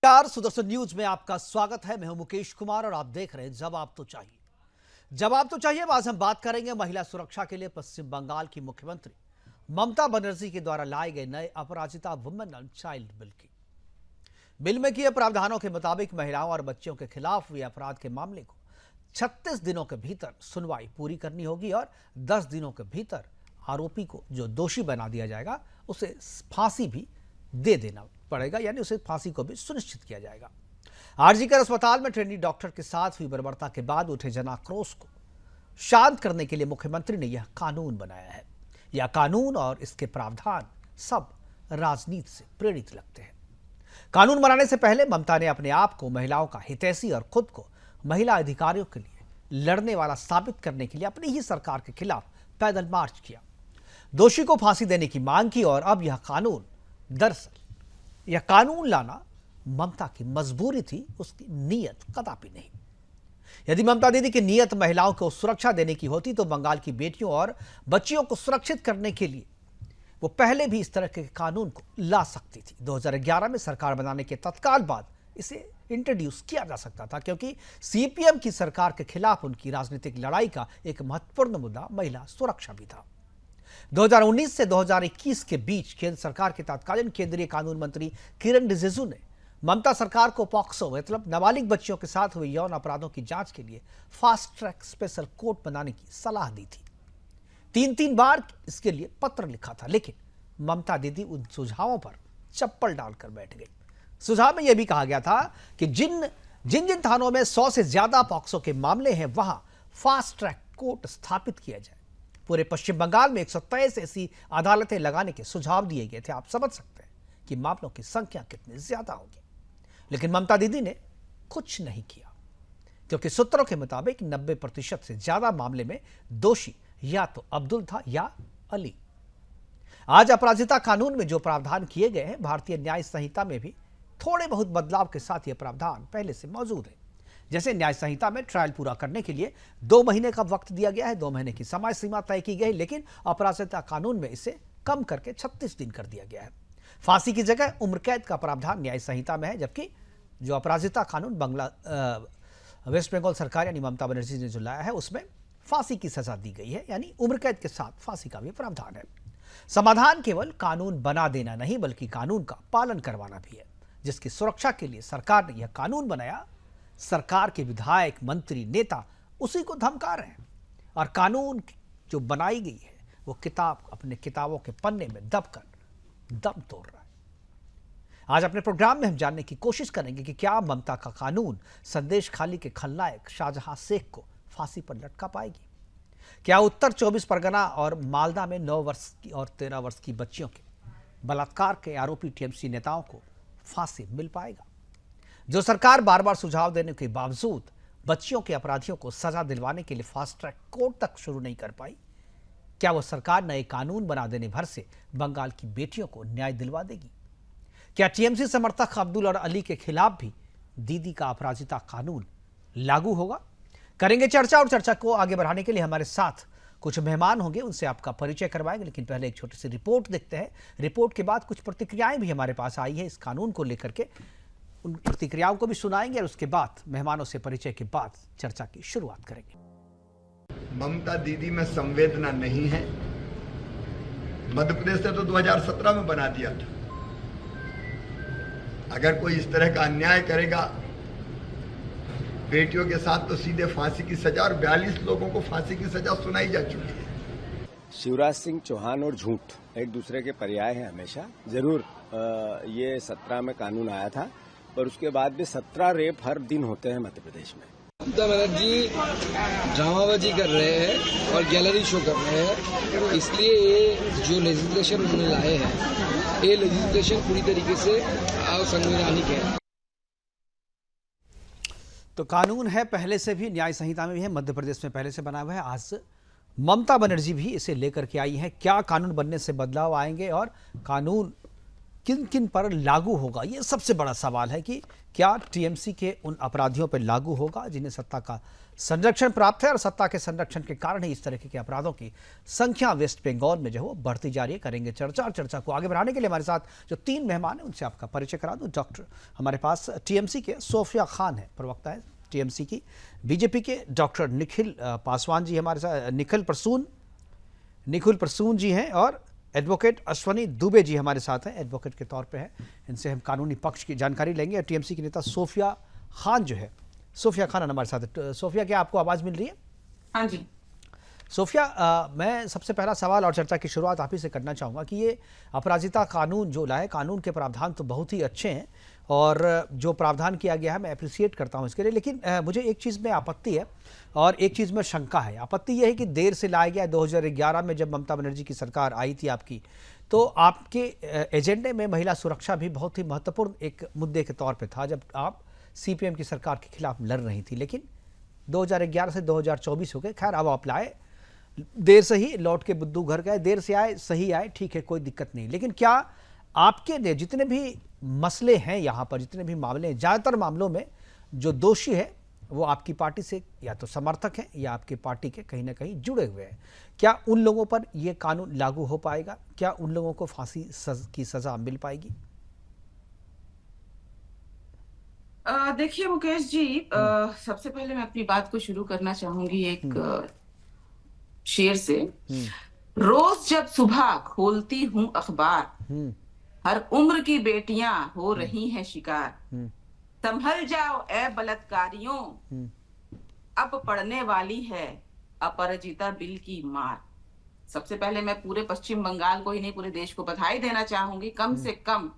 नमस्कार, सुदर्शन न्यूज में आपका स्वागत है। मैं हूं मुकेश कुमार और आप देख रहे हैं जवाब तो चाहिए। जवाब तो चाहिए। आज हम बात करेंगे महिला सुरक्षा के लिए पश्चिम बंगाल की मुख्यमंत्री ममता बनर्जी के द्वारा लाए गए नए अपराजिता वुमेन एंड चाइल्ड बिल की। बिल में किए प्रावधानों के मुताबिक महिलाओं और बच्चों के खिलाफ हुए अपराध के मामले को 36 दिनों के भीतर सुनवाई पूरी करनी होगी और 10 दिनों के भीतर आरोपी को जो दोषी बना दिया जाएगा उसे फांसी भी दे देना पड़ेगा, यानी उसे फांसी को भी सुनिश्चित किया जाएगा। आरजीकर अस्पताल में ट्रेनी डॉक्टर के साथ हुई बर्बरता के बाद उठे जनाक्रोश को शांत करने के लिए मुख्यमंत्री ने यह कानून बनाया है। यह कानून और इसके प्रावधान सब राजनीति से प्रेरित लगते हैं। कानून बनाने से पहले ममता ने अपने आप को महिलाओं का हितैषी और खुद को महिला अधिकारियों के लिए लड़ने वाला साबित करने के लिए अपनी ही सरकार के खिलाफ पैदल मार्च किया, दोषी को फांसी देने की मांग की। और अब दरअसल यह कानून लाना ममता की मजबूरी थी, उसकी नीयत कदापि नहीं। यदि ममता दीदी की नीयत महिलाओं को सुरक्षा देने की होती तो बंगाल की बेटियों और बच्चियों को सुरक्षित करने के लिए वो पहले भी इस तरह के कानून को ला सकती थी। 2011 में सरकार बनाने के तत्काल बाद इसे इंट्रोड्यूस किया जा सकता था, क्योंकि सीपीएम की सरकार के खिलाफ उनकी राजनीतिक लड़ाई का एक महत्वपूर्ण मुद्दा महिला सुरक्षा भी था। 2019 से 2021 के बीच केंद्र सरकार के तत्कालीन केंद्रीय कानून मंत्री किरण रिजिजू ने ममता सरकार को पॉक्सो मतलब नाबालिग बच्चियों के साथ हुए यौन अपराधों की जांच के लिए फास्ट ट्रैक स्पेशल कोर्ट बनाने की सलाह दी थी। 3 बार इसके लिए पत्र लिखा था, लेकिन ममता दीदी उन सुझावों पर चप्पल डालकर बैठ गई। सुझाव में यह भी कहा गया था कि जिन जिन थानों में 100 से ज्यादा पॉक्सो के मामले हैं वहां फास्ट ट्रैक कोर्ट स्थापित किया जाए। पूरे पश्चिम बंगाल में 123 ऐसी अदालतें लगाने के सुझाव दिए गए थे। आप समझ सकते हैं कि मामलों की संख्या कितनी ज्यादा होगी। लेकिन ममता दीदी ने कुछ नहीं किया, क्योंकि सूत्रों के मुताबिक 90% से ज्यादा मामले में दोषी या तो अब्दुल था या अली। आज अपराजिता कानून में जो प्रावधान किए गए हैं, भारतीय न्याय संहिता में भी थोड़े बहुत बदलाव के साथ यह प्रावधान पहले से मौजूद है। जैसे न्याय संहिता में ट्रायल पूरा करने के लिए 2 महीने का वक्त दिया गया है, 2 महीने की समय सीमा तय की गई, लेकिन अपराजिता कानून में इसे कम करके 36 दिन कर दिया गया है। फांसी की जगह उम्र कैद का प्रावधान न्याय संहिता में है, जबकि जो अपराजिता कानून वेस्ट बंगाल सरकार यानी ममता बनर्जी ने जो लाया है उसमें फांसी की सजा दी गई है, यानी उम्र कैद के साथ फांसी का भी प्रावधान है। समाधान केवल कानून बना देना नहीं, बल्कि कानून का पालन करवाना भी है, जिसकी सुरक्षा के लिए सरकार ने यह कानून बनाया। सरकार के विधायक, मंत्री, नेता उसी को धमका रहे हैं और कानून जो बनाई गई है वो अपने किताबों के पन्ने में दबकर दम तोड़ रहा है। आज अपने प्रोग्राम में हम जानने की कोशिश करेंगे कि क्या ममता का कानून संदेश खाली के खलनायक शाहजहां शेख को फांसी पर लटका पाएगी? क्या उत्तर 24 परगना और मालदा में 9 वर्ष की और 13 वर्ष की बच्चियों के बलात्कार के आरोपी टीएमसी नेताओं को फांसी मिल पाएगा? जो सरकार बार बार सुझाव देने के बावजूद बच्चियों के अपराधियों को सजा दिलवाने के लिए फास्ट ट्रैक कोर्ट तक शुरू नहीं कर पाई, क्या वो सरकार नए कानून बना देने भर से बंगाल की बेटियों को न्याय दिलवा देगी? क्या टीएमसी समर्थक अब्दुल और अली के खिलाफ भी दीदी का अपराजिता कानून लागू होगा? करेंगे चर्चा, और चर्चा को आगे बढ़ाने के लिए हमारे साथ कुछ मेहमान होंगे, उनसे आपका परिचय करवाएंगे। लेकिन पहले एक छोटी सी रिपोर्ट देखते हैं। रिपोर्ट के बाद कुछ प्रतिक्रियाएं भी हमारे पास आई है इस कानून को लेकर के, उन प्रतिक्रियाओं को भी सुनाएंगे और उसके बाद मेहमानों से परिचय के बाद चर्चा की शुरुआत करेंगे। ममता दीदी में संवेदना नहीं है। मध्य प्रदेश ने तो 2017 में बना दिया था। अगर कोई इस तरह का अन्याय करेगा बेटियों के साथ तो सीधे फांसी की सजा, और 42 लोगों को फांसी की सजा सुनाई जा चुकी है। शिवराज सिंह चौहान और झूठ एक दूसरे के पर्याय है हमेशा। जरूर ये 17 में कानून आया था, पर उसके बाद भी 17 रेप हर दिन होते हैं मध्य प्रदेश में। ममता बनर्जी ड्रामाबाजी कर रहे हैं और गैलरी शो कर रहे हैं, इसलिए ये जो लेजिस्लेशन उन्होंने लाए हैं, ये लेजिस्लेशन पूरी तरीके से असंवैधानिक है। तो कानून है पहले से भी, न्याय संहिता में भी है, मध्य प्रदेश में पहले से बना हुआ है। आज ममता बनर्जी भी इसे लेकर के आई है। क्या कानून बनने से बदलाव आएंगे और कानून किन किन पर लागू होगा, ये सबसे बड़ा सवाल है कि क्या टीएमसी के उन अपराधियों पर लागू होगा जिन्हें सत्ता का संरक्षण प्राप्त है और सत्ता के संरक्षण के कारण ही इस तरह के अपराधों की संख्या वेस्ट बंगाल में जो है वो बढ़ती जा रही है। करेंगे चर्चा, और चर्चा को आगे बढ़ाने के लिए हमारे साथ जो 3 मेहमान हैं उनसे आपका परिचय करा दूं। डॉक्टर हमारे पास टीएमसी के सोफिया खान है, प्रवक्ता है टीएमसी की। बीजेपी के डॉक्टर निखिल पासवान जी हमारे साथ, निखिल प्रसून जी हैं, और एडवोकेट अश्वनी दुबे जी हमारे साथ हैं, एडवोकेट के तौर पे हैं। इनसे हम कानूनी पक्ष की जानकारी लेंगे। और टीएमसी की नेता सोफिया खान जो है, सोफिया खान हमारे साथ है। सोफिया, क्या आपको आवाज़ मिल रही है? हाँ जी। सोफिया, मैं सबसे पहला सवाल और चर्चा की शुरुआत आप ही से करना चाहूँगा कि ये अपराजिता कानून जो लाए, कानून के प्रावधान तो बहुत ही अच्छे हैं और जो प्रावधान किया गया है मैं अप्रिशिएट करता हूँ इसके लिए, लेकिन मुझे एक चीज़ में आपत्ति है और एक चीज़ में शंका है। आपत्ति यह है कि देर से लाया गया। 2011 में जब ममता बनर्जी की सरकार आई थी आपकी, तो आपके एजेंडे में महिला सुरक्षा भी बहुत ही महत्वपूर्ण एक मुद्दे के तौर पर था जब आप सीपीएम की सरकार के खिलाफ लड़ रही थी। लेकिन 2011 से 2024 हो गए। खैर, अब आप लाए, देर से ही लौट के बुद्धू घर गए, देर से आए सही आए, ठीक है, कोई दिक्कत नहीं। लेकिन क्या आपके लिए जितने भी मसले हैं यहाँ पर, जितने भी मामले हैं, ज़्यादातर मामलों में जो दोषी है वो आपकी पार्टी से या तो समर्थक हैं या आपकी पार्टी के कहीं ना कहीं जुड़े हुए हैं। क्या उन लोगों पर ये कानून लागू हो पाएगा? क्या उन लोगों को फांसी की सजा मिल पाएगी? देखिए मुकेश जी, सबसे पहले मैं अपनी बात को शुरू करना चाहूंगी एक शेर से। रोज जब सुबह खोलती हूँ अखबार, हर उम्र की बेटियां हो रही हैं शिकार। संभल जाओ ए बलात्कारियों, अब पड़ने वाली है अपराजिता बिल की मार। सबसे पहले मैं पूरे पश्चिम बंगाल को ही नहीं, पूरे देश को बधाई देना चाहूंगी। कम से कम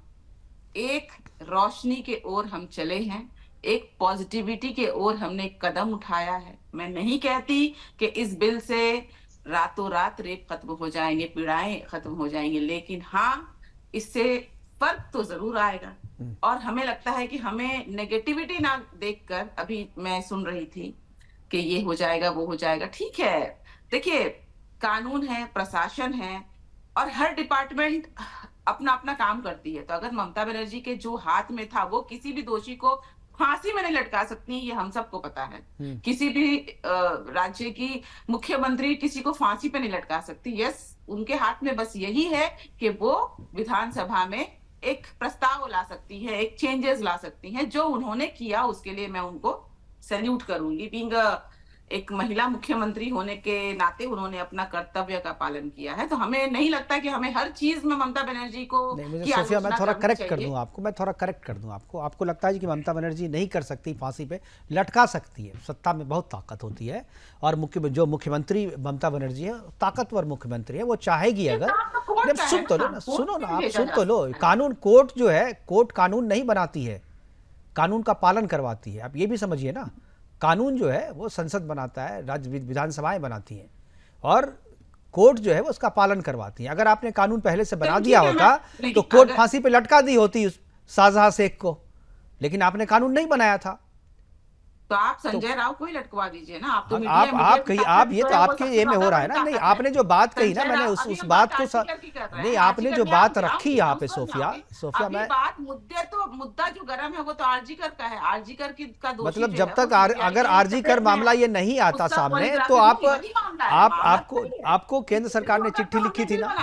एक रोशनी के ओर हम चले हैं, एक पॉजिटिविटी के ओर हमने एक कदम उठाया है। मैं नहीं कहती कि इस बिल से रातों रात रेप खत्म हो जाएंगे, पीड़ाएं खत्म हो जाएंगी, लेकिन हाँ, इससे फर्क तो जरूर आएगा। और हमें लगता है कि हमें नेगेटिविटी ना देखकर, अभी मैं सुन रही थी कि ये हो जाएगा वो हो जाएगा, ठीक है। देखिए, कानून है, प्रशासन है और हर डिपार्टमेंट अपना अपना काम करती है। तो अगर ममता बनर्जी के जो हाथ में था, वो किसी भी दोषी को फांसी में नहीं लटका सकती, ये हम सबको पता है। किसी भी राज्य की मुख्यमंत्री किसी को फांसी पे नहीं लटका सकती। यस, उनके हाथ में बस यही है कि वो विधानसभा में एक प्रस्ताव ला सकती है, एक चेंजेस ला सकती हैं। जो उन्होंने किया उसके लिए मैं उनको सैल्यूट करूंगी। बीइंग एक महिला मुख्यमंत्री होने के नाते उन्होंने अपना कर्तव्य का पालन किया है। तो हमें नहीं लगता कि हमें हर चीज में ममता बनर्जी को सोफिया, मैं थोड़ा करेक्ट कर दूं आपको। आपको लगता है कि ममता बनर्जी नहीं कर सकती, फांसी पे लटका सकती है? सत्ता में बहुत ताकत होती है और जो मुख्यमंत्री ममता बनर्जी है, ताकतवर मुख्यमंत्री है, वो चाहेगी अगर। सुनो ना, आप सुन तो लो। कानून, कोर्ट जो है, कोर्ट कानून नहीं बनाती है, कानून का पालन करवाती है। आप ये भी समझिए ना, कानून जो है वो संसद बनाता है, राज्य विधानसभाएं बनाती हैं और कोर्ट जो है वो उसका पालन करवाती है। अगर आपने कानून पहले से बना दिया होता तो कोर्ट फांसी पे लटका दी होती उस शाहजहां शेख को, लेकिन आपने कानून नहीं बनाया था। तो आप संजय राव को ही लटकवा दीजिए ना। आप तो आप ये तो आपके ये में हो रहा है ना। नहीं, आपने जो बात कही ना, मैंने उस बात को नहीं, आपने जो बात रखी यहाँ पे सोफिया, मैं मुद्दा जो गर्म है वो तो आरजीकर का है। आरजीकर का दोषी मतलब जब तक अगर आरजीकर मामला ये नहीं आता सामने तो आपको केंद्र सरकार ने चिट्ठी लिखी थी ना।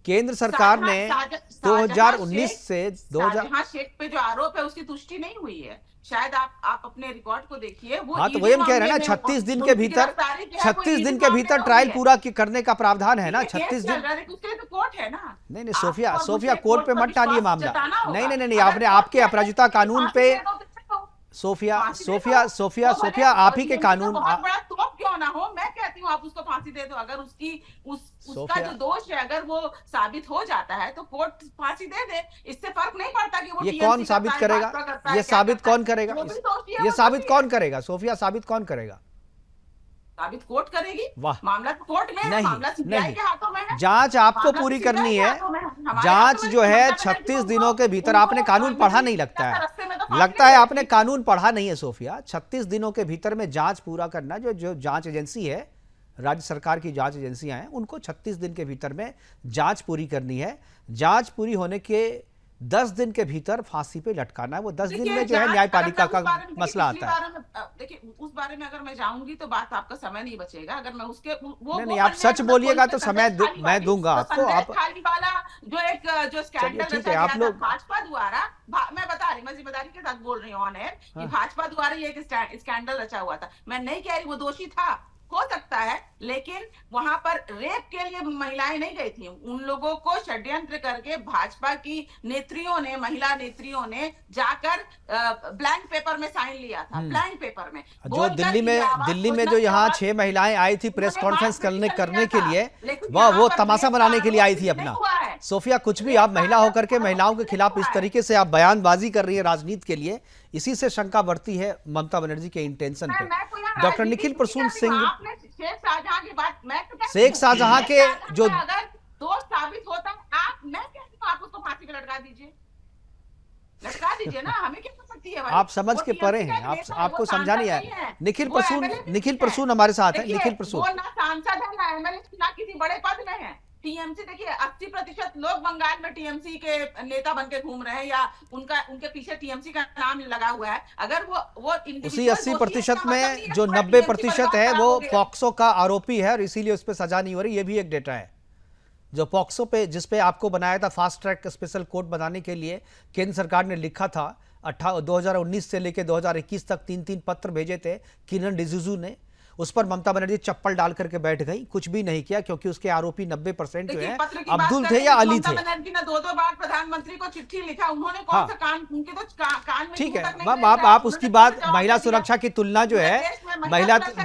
केंद्र सरकार ने 2019 से 2000 शेख पे जो आरोप है उसकी तुष्टि नहीं हुई है। शायद आप अपने रिकॉर्ड को देखिए। हाँ, तो वही हम कह रहे हैं ना, 36 दिन के भीतर ट्रायल पूरा करने का प्रावधान है ना। 36 दिन तो कोर्ट है ना। नहीं, सोफिया कोर्ट पे मत टालिए मामला। नहीं, आपने आपके अपराजिता कानून पे सोफिया आप ही के कानून क्यों ना हो, मैं कहती हूँ आप उसको फांसी दे दो। अगर उसका जो दोष है अगर वो साबित हो जाता है तो कोर्ट फांसी दे दे, इससे फर्क नहीं पड़ता कि वो ये कौन साबित करेगा? ये साबित कौन करेगा? ये साबित कौन करेगा सोफिया? साबित कौन करेगा? साबित कोर्ट करेगी। वाह, मामला तो कोर्ट में है, मामला सीबीआई के हाथों में है। जांच आपको पूरी करनी है। जांच जो है 36 दिनों के भीतर। आपने कानून पढ़ा नहीं लगता है आपने कानून पढ़ा नहीं है सोफिया। 36 दिनों के भीतर में जांच पूरा करना। जो जांच एजेंसी है, राज्य सरकार की जांच एजेंसियां हैं, उनको 36 दिन के भीतर में जांच पूरी करनी है। जांच पूरी होने के 10 दिन के भीतर फांसी पे लटकाना है। वो 10 दिन देखिए, में जो है जांच- न्यायपालिका अगर मैं का उस बारे में- मसला देखिए, आता है। पिछली बार में- देखिए उस बारे में अगर मैं जाऊंगी तो बात आपका समय नहीं बचेगा। अगर मैं उसके वो नहीं, आप सच मतलब बोलिएगा कोई तो पे समय संदेश खाली मैं वाली- दूंगा तो आपको। संदेश आप खाली वाला जो एक जो स्कैंडल ठीक रचा है, आप गया था लोग- भाजपा द्वारा, मैं बता रही, मैं जिम्मेदारी के साथ बोल रही हूँ ऑन एयर कि हाँ। भाजपा द्वारा ये एक स्कैंडल रचा हुआ था। मैं नहीं कह रही वो दोषी था, हो सकता है, लेकिन वहां पर रेप के लिए महिलाएं नहीं गई थी। उन लोगों को षड्यंत्र करके भाजपा की नेत्रियों ने, महिला नेत्रियों ने जाकर ब्लैंक पेपर में साइन लिया था, ब्लैंक पेपर में जो बोलकर दिल्ली कि में आवाज दिल्ली में घोषणा जो की यहाँ आवाज- 6 महिलाएं आई थी प्रेस उन्होंने कॉन्फ्रेंस मार्च में करने लिया के था, लिए, लेकिन वह यहाँ वो पर तमाशा रेप बनाने के लिए आई आरोप थी नहीं अपना। हुआ है। सोफिया, कुछ भी आप महिला होकर के महिलाओं के खिलाफ इस तरीके से आप बयानबाजी कर रही है राजनीति के लिए, इसी से शंका बढ़ती है ममता बनर्जी के इंटेंशन पे। मैं कोई यहाँ डॉक्टर राजनीति निखिल नहीं प्रसून करती हूँ। सिंह, आपने शेख शाहजहां की बात, मैं तो कहती शेख हूँ, शाहजहां शेख के शाहजहां जो- का अगर दोष साबित होता है, मैं कहती हूँ आप उसको फांसी पे लटका दीजिए, लटका दीजिए ना, हमें क्या सकती है भाई? आप समझ वो के टीएमसी परे का हैं, एक आप नेता है, आपको वो समझा नहीं सांसद आया। है, निखिल वो प्रसून, MLA भी निखिल है। प्रसून हमारे साथ है। देखिए, निखिल प्रसून, वो ना सांसद है ना एमएलए, ना किसी बड़े पद में है। टीएमसी देखिए 80% लोग बंगाल में टीएमसी के नेता बनके घूम रहे हैं, या उनके पीछे टीएमसी का नाम लगा हुआ है। अगर वो उसी 80% में जो 90% है वो पॉक्सो का आरोपी है और इसीलिए उस पर सजा नहीं हो रही। ये भी एक डेटा है जो पॉक्सो पे, जिस पे आपको बनाया था फास्ट ट्रैक स्पेशल कोर्ट बनाने के लिए केंद्र सरकार ने लिखा था। 2019 से लेकर 2021 तक 3-3 पत्र भेजे थे किरण रिजिजू ने। उस पर ममता बनर्जी चप्पल डाल करके बैठ गई, कुछ भी नहीं किया, क्योंकि उसके आरोपी 90% जो है अब्दुल थे या अली थे। ममता बनर्जी ने 2-2 बार प्रधानमंत्री को चिट्ठी लिखा, उन्होंने कौन सा कान, उनके तो कान में ठीक है, जूं तक नहीं मैम गया। आप उसकी उन्होंने बात, जवाब महिला दिया। सुरक्षा की तुलना जो है,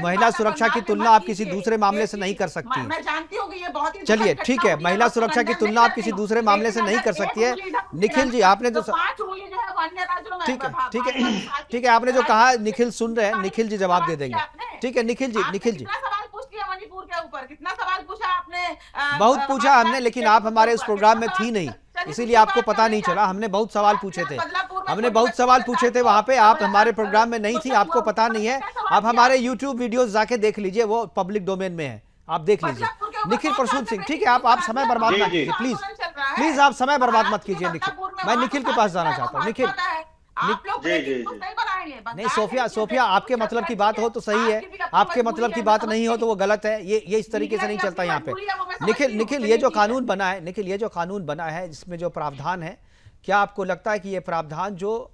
महिला सुरक्षा की तुलना आप किसी दूसरे मामले से नहीं कर सकती। मैं जानती हूँ कि ये बहुत ही चलिए दुखद ठीक घटना है, हुई महिला मैं उसको सुरक्षा की कंडेम तुलना नहीं आप किसी करती हूँ। दूसरे मामले से लेकिन नहीं कर अगर एक सकती है। उंगली इधर से निखिल जी, गिरा आपने तो जो 5 उंगली जो है वो अन्य राज्यों में ठीक है, ठीक भाजपा है, की ठीक है, आपने जो कहा, साथी- निखिल सुन रहे हैं, निखिल जी जवाब दे देंगे। आपने- ठीक है निखिल जी, आपने निखिल जी, कितना सवाल पूछ लिया मणिपुर के ऊपर, कितना सवाल पूछा आपने? बहुत पूछा हमने, लेकिन आप हमारे इस प्रोग्राम में थी नहीं, चलिए, इसीलिए दूसरी आपको बात पता करने नहीं चला। जाती हमने हूँ। बहुत सवाल आप पूछे थे, बदलापुर में हमने छोटे बहुत बच्चों सवाल के पूछे साथ थे वहां पे। आप बदला- हमारे प्रोग्राम में नहीं थी, बदला- आपको पता नहीं है। क्या सवाल आप किया? हमारे यूट्यूब वीडियोस जाके देख लीजिए, वो पब्लिक डोमेन में है, आप देख लीजिए। बदलापुर के ऊपर निखिल कौन प्रसून सा सिंह, ब्रेकिंग ठीक है, आप न्यूज़ समय आ रहा है? बर्बाद जी, मत जी। कीजिए प्लीज, आंदोलन चल रहा है। प्लीज आप समय बर्बाद मत महाराष्ट्र कीजिए। के निखिल, बदलापुर में मैं वहाँ निखिल का के पास जाना शासन चाहता हूँ। है, निखिल, भाजपा का है। आप लोग ब्रेकिंग न्यूज़ नहीं बनाएंगे। नहीं बंगाल सोफिया, में सोफिया ब्रेकिंग आपके न्यूज़ मतलब की चल बात रही हो तो सही है, आपकी भी अपनी आपके मतलब मजबूरी की है, बात मैं नहीं हो तो वो गलत है। ये इस तरीके से नहीं मीडिया चलता की यहाँ पे। मजबूरी है, वो मैं निखिल, समझती हूँ, निखिल चलिए ये जो ठीक है। कानून बना है, निखिल ये जो कानून बना है, जिसमें जो प्रावधान है, क्या आपको लगता है कि ये प्रावधान जो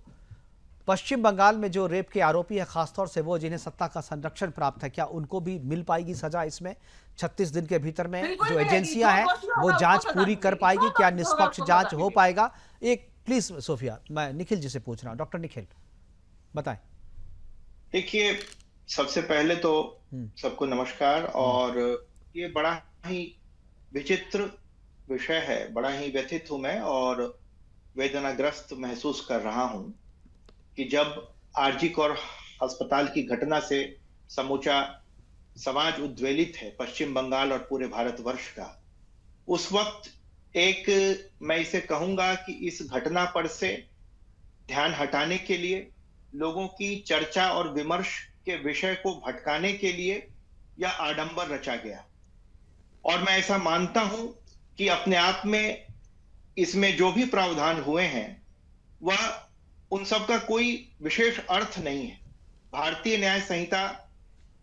पश्चिम बंगाल में जो रेप के आरोपी है, खासतौर से वो जिन्हें सत्ता का संरक्षण प्राप्त है, क्या उनको भी मिल पाएगी सजा इसमें 36 दिन के भीतर में? बिल्कुल जो मिलेगी। एजेंसियां जो हैं दोषी होगा वो उसको जांच सजा पूरी कर मिलेगी। पाएगी? जो क्या दोषी होगा निष्पक्ष उसको जांच सजा हो मिलेगी। पाएगा? एक प्लीज सोफिया, मैं निखिल जी से पूछ रहा हूँ, डॉक्टर निखिल बताएं। देखिए, सबसे पहले तो सबको नमस्कार। और ये बड़ा ही विचित्र विषय है, बड़ा ही व्यथित हूं मैं और वेदनाग्रस्त महसूस कर रहा हूं कि जब आरजी कौर अस्पताल की घटना से समूचा समाज उद्वेलित है, पश्चिम बंगाल और पूरे भारतवर्ष का, उस वक्त मैं इसे कहूंगा कि इस घटना पर से ध्यान हटाने के लिए, लोगों की चर्चा और विमर्श के विषय को भटकाने के लिए यह आडंबर रचा गया। और मैं ऐसा मानता हूं कि अपने आप में इसमें जो भी प्रावधान हुए हैं वह उन सब का कोई विशेष अर्थ नहीं है। भारतीय न्याय संहिता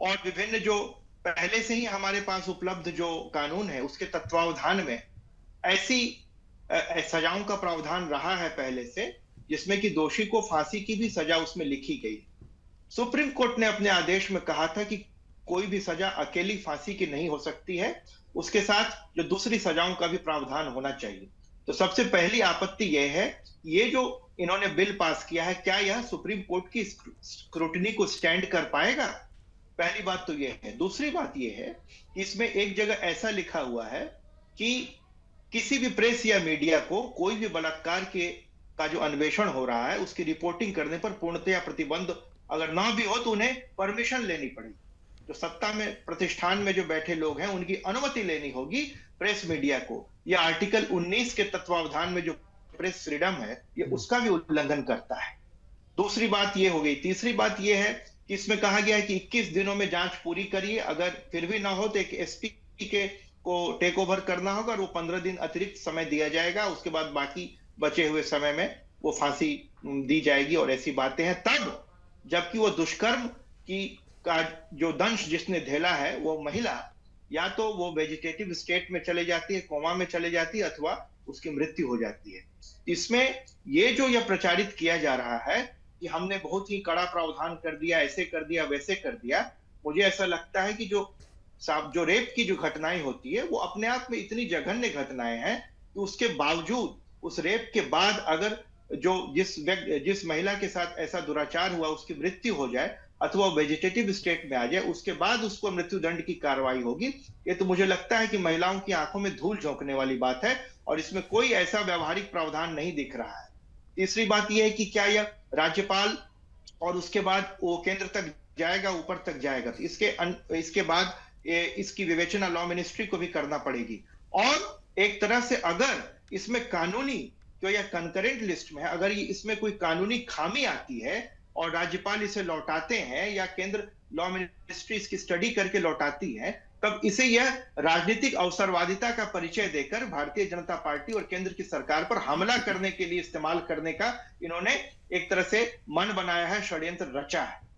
और विभिन्न जो पहले से ही हमारे पास उपलब्ध जो कानून है उसके तत्वावधान में ऐसी सजाओं का प्रावधान रहा है पहले से, जिसमें कि दोषी को फांसी की भी सजा उसमें लिखी गई। सुप्रीम कोर्ट ने अपने आदेश में कहा था कि कोई भी सजा अकेली फांसी की नहीं हो सकती है, उसके साथ जो दूसरी सजाओं का भी प्रावधान होना चाहिए। तो सबसे पहली आपत्ति यह है, ये जो इन्होंने बिल पास किया है, क्या यह सुप्रीम कोर्ट की स्क्रूटनी को स्टैंड कर पाएगा? पहली बात तो यह है। दूसरी बात यह है कि इसमें एक जगह ऐसा लिखा हुआ है कि किसी भी प्रेस या मीडिया को कोई भी बलात्कार का जो अन्वेषण हो रहा है उसकी रिपोर्टिंग करने पर पूर्णतया प्रतिबंध अगर ना भी हो तो उन्हें परमिशन लेनी पड़ेगी। जो सत्ता में प्रतिष्ठान में जो बैठे लोग हैं उनकी अनुमति लेनी होगी प्रेस मीडिया को। यह आर्टिकल 19 के तत्वावधान में जो प्रेस फ्रीडम है ये उसका भी उल्लंघन करता है। दूसरी बात ये हो गई। तीसरी बात ये है कि इसमें कहा गया है कि 21 दिनों में जांच पूरी करिए, अगर फिर भी ना हो तो एक एसपी को टेक ओवर करना होगा और वो 15 दिन अतिरिक्त समय दिया जाएगा। उसके बाद बाकी बचे हुए समय में वो फांसी दी जाएगी और ऐसी बातें हैं। तब जबकि वो दुष्कर्म की का जो दंश जिसने झेला है वो महिला या तो वो वेजिटेटिव स्टेट में चले जाती है, कोमा में चले जाती है, अथवा उसकी मृत्यु हो जाती है। इसमें ये जो यह प्रचारित किया जा रहा है कि हमने बहुत ही कड़ा प्रावधान कर दिया, ऐसे कर दिया, वैसे कर दिया, मुझे ऐसा लगता है कि जो रेप की जो घटनाएं होती है वो अपने आप में इतनी जघन्य घटनाएं हैं कि उसके बावजूद उस रेप के बाद अगर जिस महिला के साथ ऐसा दुराचार हुआ उसकी मृत्यु हो जाए अथवा वेजिटेटिव स्टेट में आ जाए, उसके बाद उसको मृत्यु दंड की कार्रवाई होगी। ये तो मुझे लगता है कि महिलाओं की आंखों में धूल झोंकने वाली बात है और इसमें कोई ऐसा व्यवहारिक प्रावधान नहीं दिख रहा है। तीसरी बात यह है कि क्या यह राज्यपाल और उसके बाद वो केंद्र तक जाएगा, ऊपर तक जाएगा, तो इसके बाद इसकी विवेचना लॉ मिनिस्ट्री को भी करना पड़ेगी। और एक तरह से अगर इसमें कानूनी जो यह कंकरेंट लिस्ट में है, अगर इसमें कोई कानूनी खामी आती है और राज्यपाल इसे लौटाते हैं या केंद्र लॉ मिनिस्ट्री इसकी स्टडी करके लौटाती है, तब इसे यह राजनीतिक अवसरवादिता का परिचय देकर भारतीय जनता पार्टी और केंद्र की सरकार पर हमला करने के लिए इस्तेमाल करने का इन्होंने एक तरह से मन बनाया है, षड्यंत्र रचा है।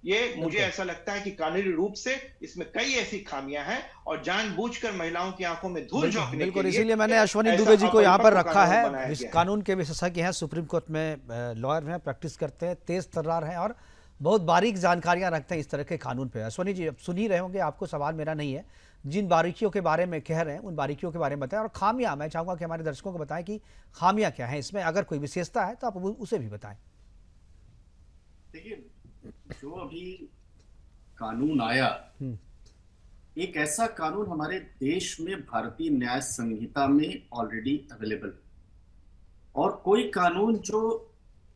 ये मुझे ऐसा लगता है कि कानूनी रूप से इसमें कई ऐसी खामियां हैं और जानबूझकर महिलाओं की आंखों में धूल झोंकने के बिल्कुल, लिए इसीलिए मैंने अश्वनी दुबे जी को यहाँ पर रखा है। कानून के विशेषज्ञ हैं, सुप्रीम कोर्ट में लॉयर हैं, प्रैक्टिस करते हैं, तेज तर्रार हैं और बहुत बारीक जानकारियां रखते हैं इस तरह के कानून पे। अश्वनी जी, अब सुन ही रहे होंगे, आपको सवाल मेरा नहीं है, जिन बारीकियों के बारे में कह रहे हैं उन बारीकियों के बारे में बताएं और खामियां मैं चाहूँगा कि हमारे दर्शकों को बताएं कि खामियां क्या हैं इसमें, अगर कोई विशेषता है तो आप उसे भी बताएं। देखिए, जो अभी कानून आया, एक ऐसा कानून हमारे देश में भारतीय न्याय संहिता में ऑलरेडी अवेलेबल, और कोई कानून जो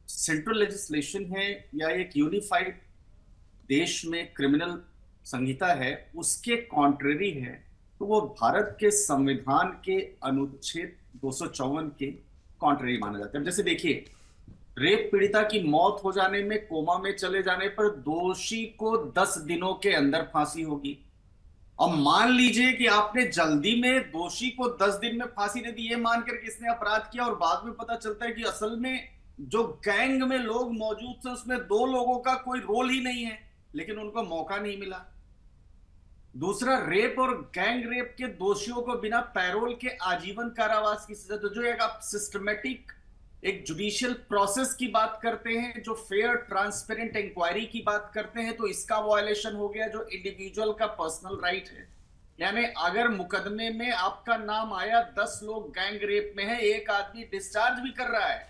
सेंट्रल लेजिस्लेशन है या एक यूनिफाइड देश में क्रिमिनल संहिता है उसके कॉन्ट्रेरी है, तो वो भारत के संविधान के अनुच्छेद 254 के कॉन्ट्रेरी माना जाता है। जैसे देखिए, रेप पीड़िता की मौत हो जाने में, कोमा में चले जाने पर दोषी को 10 दिनों के अंदर फांसी होगी। अब मान लीजिए कि आपने जल्दी में दोषी को 10 दिन में फांसी दे दी, ये मानकर किसने अपराध किया, और बाद में पता चलता है कि असल में जो गैंग में लोग मौजूद थे उसमें 2 लोगों का कोई रोल ही नहीं है, लेकिन उनको मौका नहीं मिला। दूसरा, रेप और गैंग रेप के दोषियों को बिना पैरोल के आजीवन कारावास की सजा। तो जो एक आप सिस्टमेटिक एक जुडिशियल प्रोसेस की बात करते हैं, जो फेयर ट्रांसपेरेंट इंक्वायरी की बात करते हैं, तो इसका वायलेशन हो गया जो इंडिविजुअल का पर्सनल राइट है। यानी अगर मुकदमे में आपका नाम आया, 10 लोग गैंग रेप में है, एक आदमी डिस्चार्ज भी कर रहा है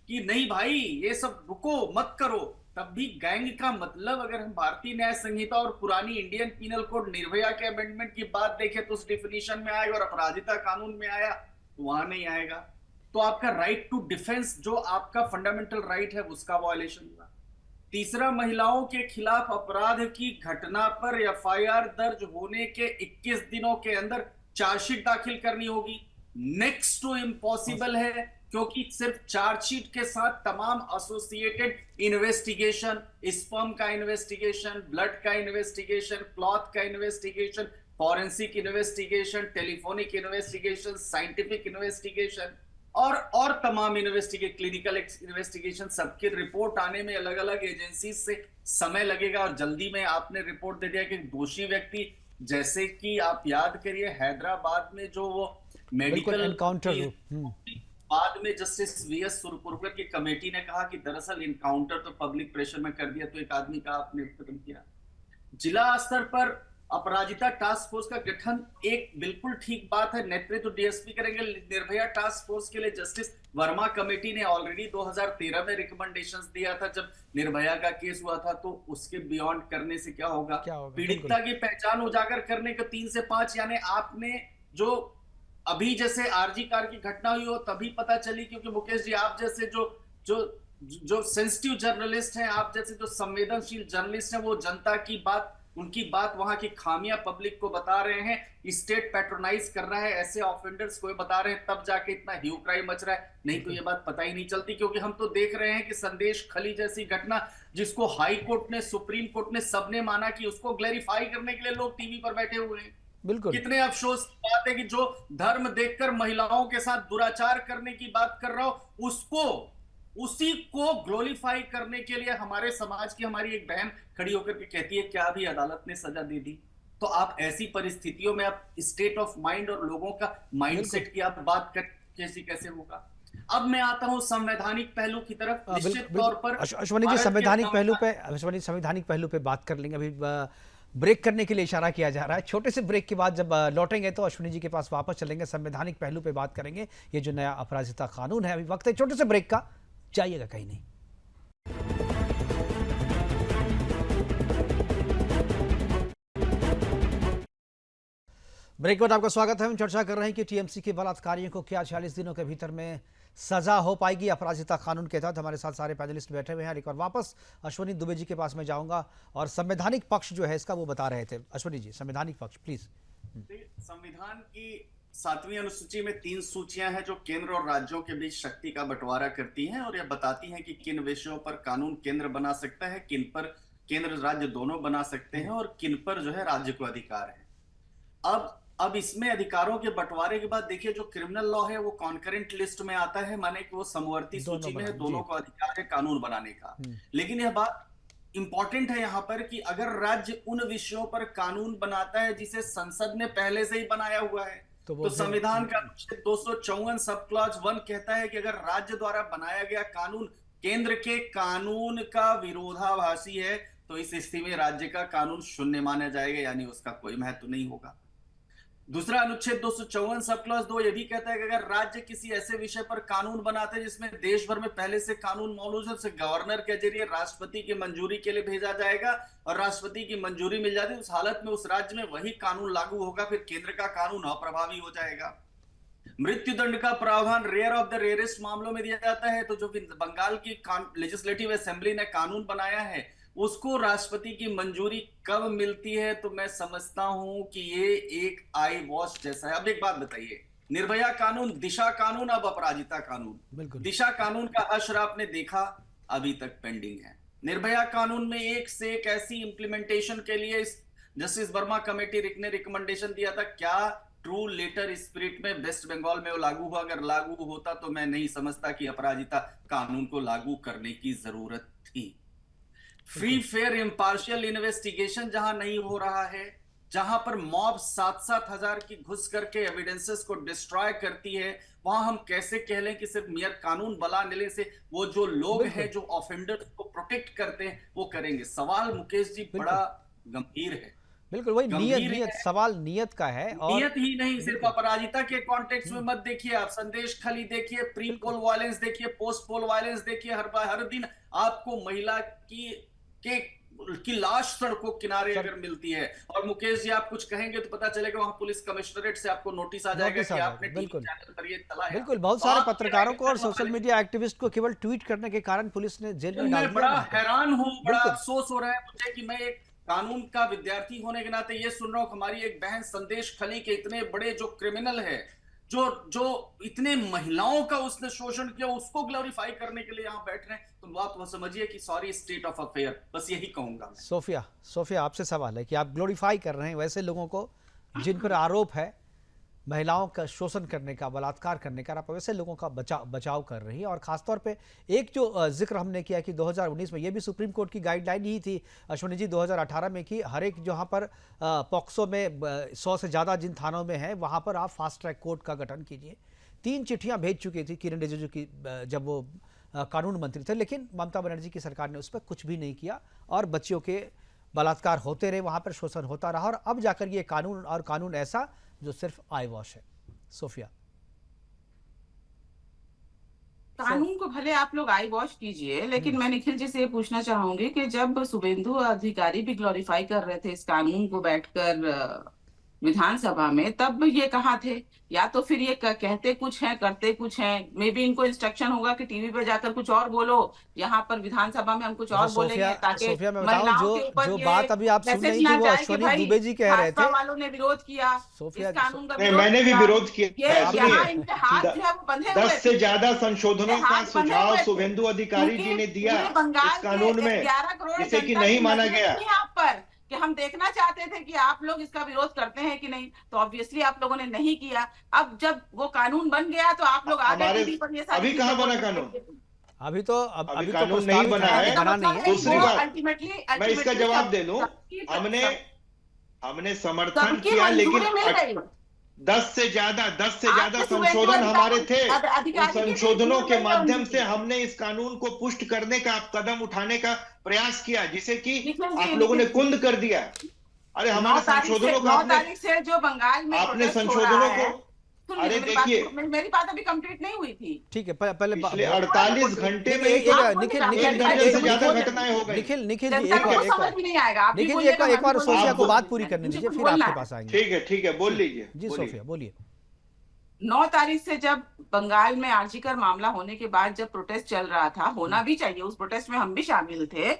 कि नहीं भाई ये सब रुको मत करो, तब भी गैंग का मतलब, अगर हम भारतीय न्याय संहिता और पुरानी इंडियन पीनल कोड निर्भया के अमेंडमेंट की बात देखें तो उस डिफिनीशन में आएगा, और अपराधिता कानून में आया तो वहां नहीं आएगा। तो आपका राइट टू डिफेंस, जो आपका फंडामेंटल राइट है, उसका वायलेशन हुआ। तीसरा, महिलाओं के खिलाफ अपराध की घटना पर एफआईआर दर्ज होने के 21 दिनों के अंदर चार्जशीट दाखिल करनी होगी। नेक्स्ट टू इम्पॉसिबल है, क्योंकि सिर्फ चार्जशीट के साथ तमाम एसोसिएटेड इन्वेस्टिगेशन, स्पर्म का इन्वेस्टिगेशन, ब्लड का इन्वेस्टिगेशन, क्लॉथ का investigation, forensic investigation, telephonic investigation, scientific investigation और तमाम क्लिनिकल इन्वेस्टिगेशन, सबकी रिपोर्ट आने में अलग अलग एजेंसी से समय लगेगा। और जल्दी में आपने रिपोर्ट दे दिया कि दोषी व्यक्ति, जैसे कि आप याद करिए हैदराबाद में जो वो मेडिकल एनकाउंटर, बाद में जस्टिस वीएस सुरपुरकर की कमेटी ने कहा कि दरअसल इनकाउंटर तो पब्लिक प्रेशर में कर दिया, तो एक आदमी का आपने खत्म किया। जिला स्तर पर अपराधिता टास्क फोर्स का गठन एक बिल्कुल ठीक बात है, नेतृत्व डीएसपी करेंगे। निर्भया टास्क फोर्स के लिए जस्टिस वर्मा कमेटी ने ऑलरेडी 2013 में रिकमेंडेशंस दिया था जब निर्भया का केस हुआ था, तो उसके बियॉन्ड करने से क्या होगा? पीड़िता की पहचान उजागर करने के 3 से 5, यानी आपने जो अभी जैसे आरजी कार की घटना हुई हो तभी पता चली, क्योंकि मुकेश जी आप जैसे जो सेंसिटिव जर्नलिस्ट हैं, आप जैसे जो संवेदनशील जर्नलिस्ट हैं, वो जनता की बात, उनकी बात, वहां की खामियां पब्लिक को बता रहे हैं। स्टेट पैट्रोनाइज कर रहा है, ऐसे ऑफेंडर्स को बता रहे हैं, तब जाके इतना ह्यू क्राइम मच रहा है, नहीं तो ये बात पता ही नहीं चलती। क्योंकि हम तो देख रहे हैं कि संदेश खली जैसी घटना, जिसको हाई कोर्ट ने, सुप्रीम कोर्ट ने, सबने माना कि उसको क्लैरिफाई करने के लिए लोग टीवी पर बैठे हुए हैं, बिल्कुल। कितने अफसोस की बात है कि जो धर्म देखकर महिलाओं के साथ दुराचार करने की बात कर रहा हो, उसी को ग्लोरीफाई करने के लिए हमारे समाज की हमारी एक बहन खड़ी होकर के कहती है क्या अभी अदालत ने सजा दे दी। तो आप ऐसी परिस्थितियों में आप स्टेट ऑफ माइंड और लोगों का माइंडसेट की आप बात कर कैसे होगा। अब मैं आता हूं संवैधानिक पहलू की तरफ। निश्चित तौर पर अश्वनी जी, संवैधानिक पहलू पे बात कर लेंगे। अभी ब्रेक करने के लिए इशारा किया जा रहा है। छोटे से ब्रेक के बाद जब लौटेंगे तो अश्विनी जी के पास वापस चलेंगे, संवैधानिक पहलू पे बात करेंगे। ये जो नया अपराजिता कानून है, अभी वक्त है छोटे से ब्रेक का, जाइएगा कहीं नहीं। ब्रेक के बाद आपका स्वागत है। हम चर्चा कर रहे हैं कि टीएमसी के बलात्कारियों को क्या 46 दिनों के भीतर में सजा हो पाएगी अपराजिता कानून के तहत। हमारे साथ सारे पैनलिस्ट बैठे हुए हैं। एक बार वापस अश्वनी दुबे जी के पास में जाऊंगा और संवैधानिक पक्ष जो है इसका वो बता रहे थे। अश्वनी जी, संवैधानिक पक्ष प्लीज। संविधान की 7वीं अनुसूची में 3 सूचियां हैं जो केंद्र और राज्यों के बीच शक्ति का बंटवारा करती हैं और यह बताती हैं कि किन विषयों पर कानून केंद्र बना सकता है, किन पर केंद्र राज्य दोनों बना सकते हैं और किन पर जो है राज्य को अधिकार है। अब इसमें अधिकारों के बंटवारे के बाद देखिए जो क्रिमिनल लॉ है वो कॉन्करेंट लिस्ट में आता है, माने कि वो समवर्ती सूची में है, दोनों को अधिकार है कानून बनाने का। लेकिन यह बात इंपॉर्टेंट है यहाँ पर कि अगर राज्य उन विषयों पर कानून बनाता है जिसे संसद ने पहले से ही बनाया हुआ है तो संविधान का अनुच्छेद 254 सब क्लॉज 1 कहता है कि अगर राज्य द्वारा बनाया गया कानून केंद्र के कानून का विरोधाभासी है तो इस स्थिति में राज्य का कानून शून्य माना जाएगा, यानी उसका कोई महत्व नहीं होगा। दूसरा अनुच्छेद 254 सब क्लॉज 2 यह भी कहता है कि अगर राज्य किसी ऐसे विषय पर कानून बनाते हैं जिसमें देश भर में पहले से कानून मौजूद है, उसे गवर्नर के जरिए राष्ट्रपति की मंजूरी के लिए भेजा जाएगा और राष्ट्रपति की मंजूरी मिल जाती है, उस हालत में उस राज्य में वही कानून लागू होगा, फिर केंद्र का कानून अप्रभावी हो जाएगा। मृत्यु दंड का प्रावधान रेयर ऑफ द रेयरेस्ट मामलों में दिया जाता है। तो जो बंगाल की लेजिस्लेटिव असेंबली ने कानून बनाया है उसको राष्ट्रपति की मंजूरी कब मिलती है, तो मैं समझता हूं कि ये एक आई वॉश जैसा है। अब एक बात बताइए, निर्भया कानून, दिशा कानून, अब अपराजिता कानून। दिशा कानून का हश्र आपने देखा, अभी तक पेंडिंग है। निर्भया कानून में एक से एक ऐसी इंप्लीमेंटेशन के लिए जस्टिस वर्मा कमेटी ने रिकमेंडेशन दिया था, क्या ट्रू लेटर स्पिरिट में वेस्ट बंगाल में वो लागू हुआ? अगर लागू होता तो मैं नहीं समझता कि अपराजिता कानून को लागू करने की जरूरत थी। फ्री फेयर इम्पार्शियल इन्वेस्टिगेशन जहां नहीं हो रहा है, जहां पर मॉब 7-7 हजार की घुस करके एविडेंसेस को डिस्ट्रॉय करती है, वहां हम कैसे कह लें कि सिर्फ मेयर कानून बनाने से वो जो लोग हैं जो ऑफेंडर्स को प्रोटेक्ट करते हैं वो करेंगे? सवाल मुकेश जी बड़ा गंभीर है। बिल्कुल वही नियत सवाल नियत का है। और नियत ही नहीं, सिर्फ अपराजिता के कॉन्टेक्स्ट में मत देखिए, आप संदेश खली देखिए, प्री पोल वायलेंस देखिए, पोस्ट पोल वायलेंस देखिए, हर दिन आपको महिला की लाश सड़कों किनारे अगर मिलती है और मुकेश जी आप कुछ कहेंगे तो पता चलेगा वहां पुलिस कमिश्नरेट से आपको नोटिस आ जाएगा कि आपने बिल्कुल चैनल पर ये चलाया। बिल्कुल बहुत सारे पत्रकारों को और सोशल मीडिया एक्टिविस्ट को केवल ट्वीट करने के कारण पुलिस ने जेल में डाल दिया। बड़ा हैरान हूं, बड़ा अफसोस हो रहा है मुझे कि मैं एक कानून का विद्यार्थी होने के नाते ये सुन रहा हूं हमारी एक बहन संदेश खली के इतने बड़े जो क्रिमिनल है, जो इतने महिलाओं का उसने शोषण किया, उसको ग्लोरीफाई करने के लिए यहाँ बैठ रहे हैं। तो आप वो समझिए कि सॉरी स्टेट ऑफ अफेयर, बस यही कहूंगा मैं। सोफिया आपसे सवाल है कि आप ग्लोरीफाई कर रहे हैं वैसे लोगों को जिन पर आरोप है महिलाओं का शोषण करने का, बलात्कार करने का, आप वैसे लोगों का बचाव कर रही है। और खासतौर पे एक जो जिक्र हमने किया कि 2019 में ये भी सुप्रीम कोर्ट की गाइडलाइन ही थी अश्विनी जी 2018 में कि हर एक जहाँ पर पॉक्सो में 100 से ज़्यादा जिन थानों में है वहाँ पर आप फास्ट ट्रैक कोर्ट का गठन कीजिए। 3 चिट्ठियाँ भेज चुकी थी किरण रिजिजू की जब वो कानून मंत्री थे, लेकिन ममता बनर्जी की सरकार ने उस पर कुछ भी नहीं किया और बच्चियों के बलात्कार होते रहे, वहाँ पर शोषण होता रहा और अब जाकर ये कानून ऐसा जो सिर्फ आई वॉश है। सोफिया, कानून को भले आप लोग आई वॉश कीजिए, लेकिन मैं निखिल जी से ये पूछना चाहूंगी कि जब शुभेंदु अधिकारी भी ग्लोरीफाई कर रहे थे इस कानून को बैठकर विधानसभा में, तब ये कहाँ थे? या तो फिर ये कहते कुछ हैं करते कुछ हैं। मे बी इनको इंस्ट्रक्शन होगा कि टीवी पे जाकर कुछ और बोलो, यहाँ पर विधानसभा में हम कुछ और बोलेंगे ताकि महिलाओं के ऊपर जो बात अभी आप सुन रही थी वो अश्विनी दुबे जी कह रहे थे। वालों ने विरोध किया इस कानून का, मैंने भी विरोध किया। इनके हाथ जो है वो बंधे हुए 10 से ज्यादा संशोधनों का सुझाव शुभेंदु अधिकारी जी ने दिया इस कानून में, जिसे कि नहीं माना गया। यहाँ पर कि हम देखना चाहते थे कि आप लोग इसका विरोध करते हैं कि नहीं, तो ऑब्वियसली आप लोगों ने नहीं किया। अब जब वो कानून बन गया तो आप लोग आ गए टीवी पर ये सारी अभी कहाँ चीजें बना बोलने कानून? के लिए। अभी तो अभी तो कानून नहीं प्रस्तावित बना है, है। बना नहीं है। दूसरी बात, अल्टीमेटली मैं इसका जवाब दे दूं, हमने समर्थन किया, लेकिन 10 से ज्यादा संशोधन हमारे थे। उन संशोधनों के माध्यम से हमने इस कानून को पुष्ट करने का कदम उठाने का प्रयास किया, जिसे कि आप लोगों ने कुंद कर दिया। अरे हमारे संशोधनों को 9 तारीख से जो बंगाल में आपने protest हो संशोधनों रहा है, को, सुनिए, अरे मेरी देखिए, मेरी बात अभी कंप्लीट नहीं हुई थी। ठीक है, पहले पिछले 48 घंटे में एक निखिल एक दर्जन से ज्यादा घटनाएं हो गई। निखिल जी जनता एक को और समझ भी नहीं आएगा। आप भी निखिल जी बोलिएगा, एक बार मैं भी सोफिया को बोलूंगा। बात पूरी करने दीजिए, मुझे फिर बोलना आपके है। पास आएंगे। ठीक है, बोल लीजिए। जी सोफिया बोलिए। 9 तारीख से जब बंगाल में आर्जिकर मामला होने के बाद जब प्रोटेस्ट चल रहा था, होना भी चाहिए, उस प्रोटेस्ट में हम भी शामिल थे,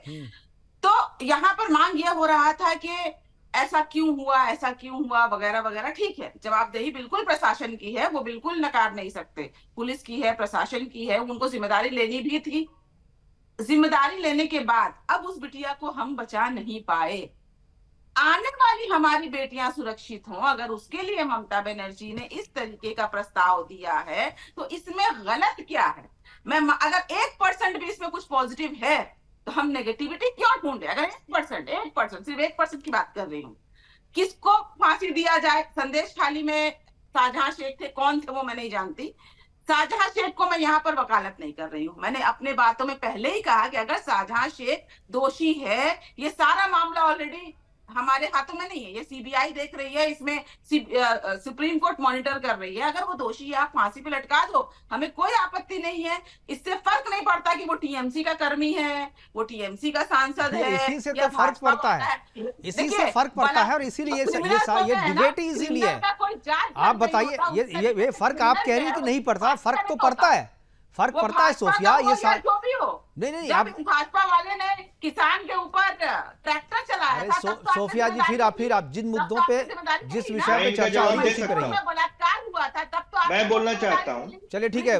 तो यहाँ पर मांग यह हो रहा था कि ऐसा क्यों हुआ वगैरह वगैरह। ठीक है, जवाबदेही बिल्कुल प्रशासन की है, वो बिल्कुल नकार नहीं सकते। पुलिस की है, प्रशासन की है, उनको जिम्मेदारी लेनी भी थी। जिम्मेदारी लेने के बाद अब उस बिटिया को हम बचा नहीं पाए। आने वाली हमारी बेटियां सुरक्षित हों, अगर उसके लिए ममता बनर्जी ने इस तरीके का प्रस्ताव दिया है तो इसमें गलत क्या है? अगर 1% भी इसमें कुछ पॉजिटिव है तो हम नेगेटिविटी क्यों ढूंढे? अगर 1% सिर्फ 1% की बात कर रही हूँ, किसको फांसी दिया जाए? संदेश खाली में शाहजहां शेख थे, कौन थे वो मैं नहीं जानती। शाहजहां शेख को मैं यहाँ पर वकालत नहीं कर रही हूँ। मैंने अपने बातों में पहले ही कहा कि अगर शाहजहां शेख दोषी है, ये सारा मामला ऑलरेडी हमारे हाथों में नहीं है, ये सीबीआई देख रही है, इसमें सुप्रीम कोर्ट मॉनिटर कर रही है। अगर वो दोषी है, आप फांसी पे लटका दो, हमें कोई आपत्ति नहीं है। इससे फर्क नहीं पड़ता कि वो टीएमसी का कर्मी है, वो टीएमसी का सांसद है, इसी से तो फर्क पड़ता है, इसी से फर्क पड़ता है, और इसीलिए ये डिबेट ही इसीलिए है। आप बताइए, ये फर्क आप कह रही है कि नहीं पड़ता, फर्क तो पड़ता है, फर्क पड़ता है सोफिया। ये जो भी हो, नहीं आप भाजपा वाले ने किसान के ऊपर ट्रैक्टर चलाया था, तब तो सोफिया जी फिर आप जिन मुद्दों पे, जिस विषय पे चर्चा हो रही है उसी पे रहिए। बलात्कार हुआ था तब तो मैं बोलना चाहता हूँ। चलिए ठीक है,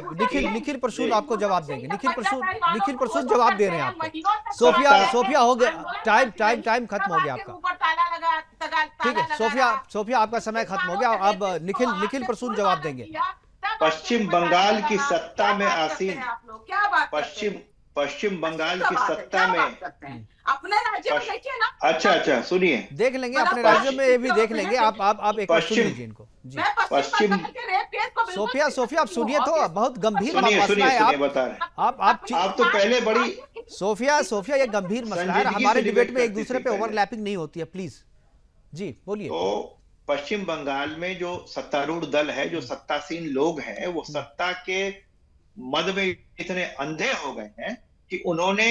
निखिल प्रसून आपको जवाब देंगे। निखिल प्रसून जवाब दे रहे हैं आपको। सोफिया हो गया, टाइम खत्म हो गया आपका। ठीक है सोफिया आपका समय खत्म हो गया। अब निखिल प्रसून जवाब देंगे। पश्चिम बंगाल की सत्ता में आसीन, पश्चिम बंगाल की सत्ता में, अपने राज्य में देखिए ना। अच्छा सुनिए, देख लेंगे अपने राज्य में, ये भी देख लेंगे। आप एक सुन लीजिए इनको जी। पश्चिम सोफिया आप सुनिए तो, बहुत गंभीर मसला है। सुनिए बता रहे, आप तो पहले बड़ी सोफिया ये गंभीर मसला है, हमारे डिबेट में एक दूसरे पे ओवरलैपिंग नहीं होती है, प्लीज जी बोलिए। तो पश्चिम बंगाल में जो सत्तारूढ़ दल है, जो सत्तासीन लोग हैं, वो सत्ता के मद में इतने अंधे हो गए हैं कि उन्होंने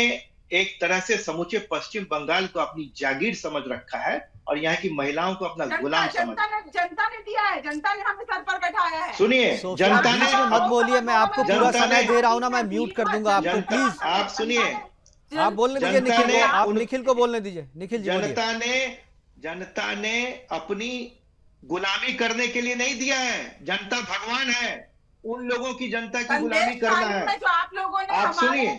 एक तरह से समूचे पश्चिम बंगाल को अपनी जागीर समझ रखा है और यहाँ की महिलाओं को अपना गुलाम समझ। जनता ने दिया है, जनता ने हमें सर पर बैठाया है। सुनिए, जनता ने, मत बोलिए, मैं आपको पूरा समय दे रहा हूँ ना, मैं म्यूट कर दूंगा आपको, प्लीज आप सुनिए। आप बोलने दीजिए निखिल को, आप निखिल को बोलने दीजिए। निखिल जी जनता ने अपनी गुलामी करने के लिए नहीं दिया है। जनता भगवान है, उन लोगों की जनता की गुलामी करना है। जो आप लोगों ने, आप सुनिए,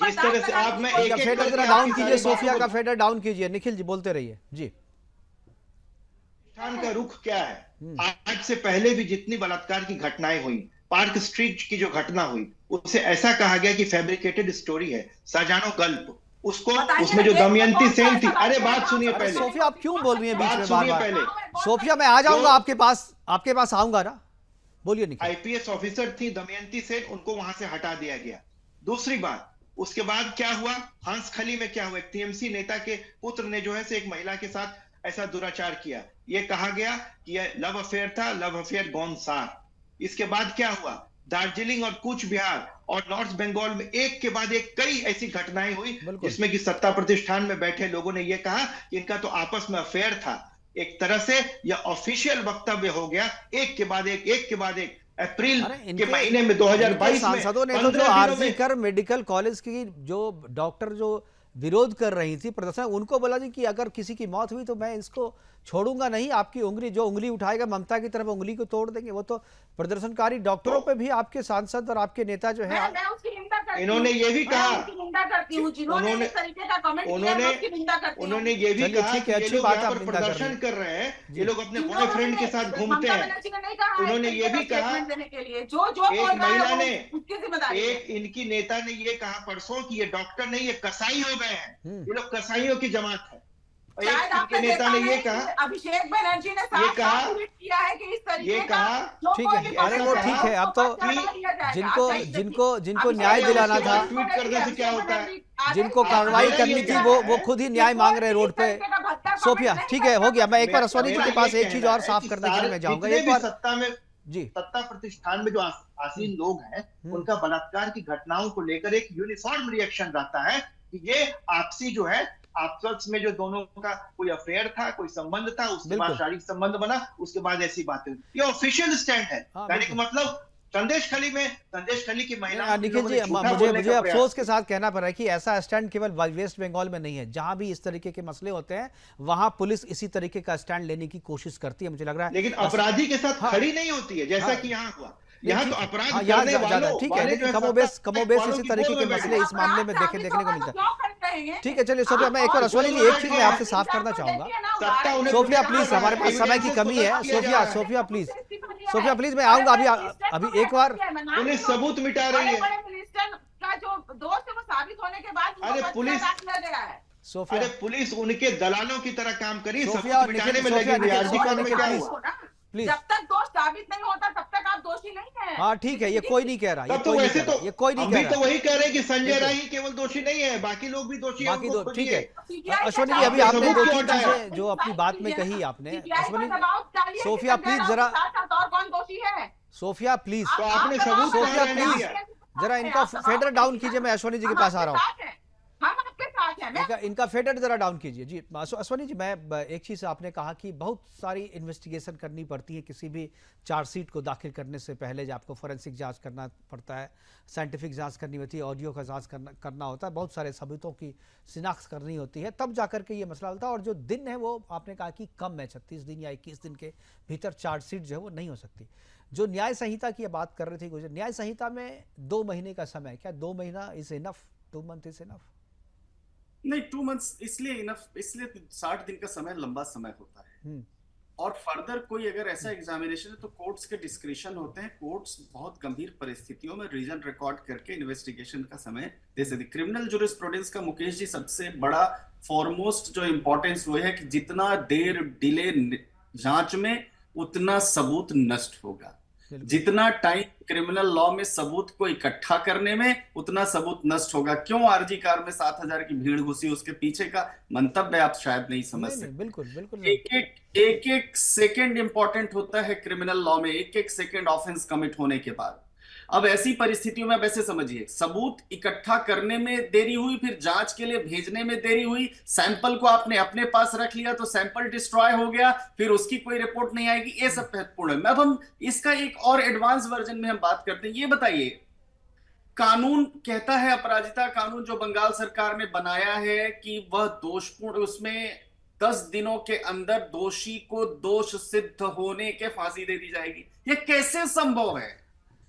जिस तरह से आप, मैं एक फेडर जरा डाउन कीजिए, सोफिया का फेडर डाउन कीजिए। निखिल जी बोलते रहिए जी। का रुख क्या है? आज से पहले भी जितनी बलात्कार की घटनाएं हुई, पार्क स्ट्रीट की जो घटना हुई, उसे ऐसा कहा गया कि फैब्रिकेटेड स्टोरी है, साजानो गल्प। उसको, उसमें जो दमयंती सेन थी, अरे बात सुनिए पहले। सोफिया आप क्यों बोल रही हैं बीच में बार-बार? पहले सोफिया मैं आ जाऊंगा आपके पास आऊंगा ना, बोलिए निखिल। आईपीएस ऑफिसर थी दमयंती सेन, उनको वहां से हटा दिया गया। दूसरी बात, उसके बाद क्या हुआ, हंसखली में क्या हुआ, एक टीएमसी नेता के पुत्र ने जो है से एक महिला के साथ ऐसा दुराचार किया। यह कहा गया कि यह लव अफेयर था, लव अफेयर गॉन सार। इसके बाद क्या हुआ, दार्जिलिंग और कूच बिहार और नॉर्थ बंगाल में एक के बाद एक कई ऐसी घटनाएं हुई जिसमें कि सत्ता प्रतिष्ठान में बैठे लोगों ने यह कहा कि इनका तो आपस में अफेयर था। एक तरह से यह ऑफिशियल वक्तव्य हो गया, एक के बाद एक। अप्रैल के महीने में 2022 सांसदों ने तो जो आरजीकर मेडिकल कॉलेज की जो डॉक्टर जो विरोध कर रही थी प्रदर्शन, उनको बोला जी कि अगर किसी की मौत हुई तो मैं इसको छोड़ूंगा नहीं, आपकी उंगली उठाएगा ममता की तरफ उंगली को तोड़ देंगे। वो तो प्रदर्शनकारी डॉक्टरों पे भी आपके सांसद और आपके नेता जो है, इन्होंने ये भी कहा, निंदा करती हूँ, जिन्होंने इस तरीके का कमेंट किया मैं उसकी निंदा करती हूँ। उन्होंने ये भी चलिए, कहा ठीक कि है, ये अच्छी लोग बात यहाँ आप पर निंदा कर रही प्रदर्शन हैं। कर रहे हैं, जी। ये लोग अपने बॉयफ्रेंड के साथ घूमते हैं। उन्होंने ये भी कहा, देने के लिए जो जो एक बोल रहा महिला है वो ने, उसकी जिम्मेदारी है। एक इनकी नेता ने ये कहा परसों कि ये डॉक्टर नहीं, ये कसाई हो गए हैं, हम्म। ये लोग कसाईयों की जमात है। और शायद एक आपने इनके नेता देखा ने ये है कहा, कि अभिषेक बनर्जी ने साफ कहा- साफ ट्वीट किया है कि इस तरीके ये का कहा- जो ठीक कोई है, भी अरे वो कमेंट ठीक है, करेगा, अब तो उसको बचा लिया जाएगा। जिनको आप सही जिनको देखिए, जिनको अभिषेक न्याय बनर्जी दिलाना ने था, ट्वीट करने से क्या होता है? अभिषेक जिनको बनर्जी कार्रवाई आदेश करनी दिया थी है वो खुद ही न्याय कि मांग कोई रहे हैं भी रोड इस पे। तरीके का भद्दा कमेंट सोफिया, नहीं ठीक कर है, हो गया। मैं एक बार मेरा अश्वनी जी के पास ये एक चीज कहना और है साफ कि करने के लिए मैं जाऊंगा। जितने एक भी बार सत्ता में, जी, सत्ता प्रतिष्ठान में जो आसीन लोग हैं, उनका बलात्कार की घटनाओं को लेकर एक यूनिफॉर्म रिएक्शन रहता है कि ये आपसी जो है, आपस में जो दोनों का कोई अफेयर था, कोई संबंध था, उसके बाद बिल्कुल। शारीरिक संबंध बना, उसके बाद ऐसी बातें हुई। ये ऑफिशियल स्टैंड है। हाँ, यानी कि बिल्कुल। मतलब संदेश खली की महिला निखिल जी, मुझे अफसोस के साथ कहना पड़ रहा है कि ऐसा स्टैंड केवल वेस्ट बंगाल में नहीं है। जहां भी इस तरीके के मसले होते हैं वहां पुलिस इसी तरीके का स्टैंड लेने की कोशिश करती है, मुझे लग रहा है। लेकिन अपराधी के साथ हाँ। खड़ी नहीं होती है, जैसा हाँ। कि यहाँ हुआ। यहाँ तो अपराध हाँ, यहाँ करने ज्यादा वालों ठीक है, वाले लेकिन जो कमोबेश वालों इसी की तरीके गोद के में मसले बैठे। इस मामले में देखने को मिलता है। क्यों खड़े रहेंगे? ठीक है, चलिए सोफिया, मैं एक बार अश्वनी जी, एक चीज मैं आपसे साफ करना चाहूंगा। सत्ता उन्हें सोफिया प्रचार प्लीज, कर रहा हमारे है, पास समय की evidence कमी है। को किया जा रहा है। सोफिया प्लीज, सोफिया प्लीज, मैं आऊंगा अभी एक बार। उन्हें सबूत मिटा रही है। बड़े मिनिस्टर का जो दोष है वो साबित होने के बाद उनको अरे बदला पुलिस- डाल दिया गया है। सोफिया, अरे पुलिस उनके दलालों की तरह काम करी, सोफिया, सबूत मिटाने में सोफिया, लगी हुई है। निखिल, आरजी सोफिया, कॉर्ट में निखिल, क्या प्लीज। हुआ? प्लीज। जब तक दोष साबित नहीं होता तब तक आप दोषी नहीं है। हाँ ठीक है, ये कोई नहीं कह रहा, ये तब तो कोई नहीं वैसे कह रहा, तो ये कोई नहीं हम कह भी तो रहा। वही कह रहे हैं कि संजय बिल्कुल। राय ही केवल दोषी नहीं है, बाकी लोग भी दोषी हैं, बाकी उनको दो ठीक है। खोजिए। अश्वनी जी, अभी आपने सबूत दो क्यों तीन हटाया? चीजें जो अपनी बात में कही आपने, अश्वनी जी, सोफिया, प्लीज प्लीज जरा- और कौन दोषी है? सोफिया प्लीज, तो आपने सबूत सोफिया, कहाँ रहने प्लीज। दिया? जरा इनका फेडर डाउन कीजिए, मैं अश्वनी जी के पास आ रहा हूँ। हम आपके साथ हैं। इनका फेडर जरा डाउन कीजिए जी। अश्वनी जी, मैं एक चीज आपने कहा कि बहुत सारी इन्वेस्टिगेशन करनी पड़ती है किसी भी चार्जशीट को दाखिल करने से पहले। आपको फोरेंसिक जांच करना पड़ता है, साइंटिफिक जांच करनी होती है, ऑडियो का जांच करना होता है, बहुत सारे सबूतों की शिनाख्त करनी होती है, तब जाकर के ये मसला होता है। और जो दिन है वो आपने कहा कि कम है, 36 दिन या 21 दिन के भीतर चार्जशीट जो है वो नहीं हो सकती। जो न्याय संहिता की बात कर रहे थे गुजर, न्याय संहिता में 2 महीने का समय, क्या 2 महीना is enough? 2 month is enough? नहीं, 2 मंथ्स इसलिए इनफ, इसलिए 60 दिन का समय लंबा समय होता है। और फर्दर कोई अगर ऐसा एग्जामिनेशन है तो कोर्ट्स के डिस्क्रिशन होते हैं। कोर्ट्स बहुत गंभीर परिस्थितियों में रीजन रिकॉर्ड करके इन्वेस्टिगेशन का समय दे सकते। क्रिमिनल जूरिस्प्रूडेंस का मुकेश जी सबसे बड़ा फॉरमोस्ट जो इंपॉर्टेंस वो है कि जितना देर डिले जांच में उतना सबूत नष्ट होगा। जितना टाइम क्रिमिनल लॉ में सबूत को इकट्ठा करने में उतना सबूत नष्ट होगा। क्यों आरजी कार में 7,000 की भीड़ घुसी, उसके पीछे का मंतव्य आप शायद नहीं समझ सकते। बिल्कुल बिल्कुल। एक सेकंड इंपॉर्टेंट होता है क्रिमिनल लॉ में, एक सेकंड ऑफेंस कमिट होने के बाद। अब ऐसी परिस्थितियों में वैसे समझिए, सबूत इकट्ठा करने में देरी हुई, फिर जांच के लिए भेजने में देरी हुई, सैंपल को आपने अपने पास रख लिया तो सैंपल डिस्ट्रॉय हो गया, फिर उसकी कोई रिपोर्ट नहीं आएगी, ये सब महत्वपूर्ण है। अब हम इसका एक और एडवांस वर्जन में हम बात करते हैं। ये बताइए, कानून कहता है, अपराजिता कानून जो बंगाल सरकार ने बनाया है कि वह दोषपूर्ण, उसमें 10 दिनों के अंदर दोषी को दोष सिद्ध होने के फांसी दे दी जाएगी। यह कैसे संभव है?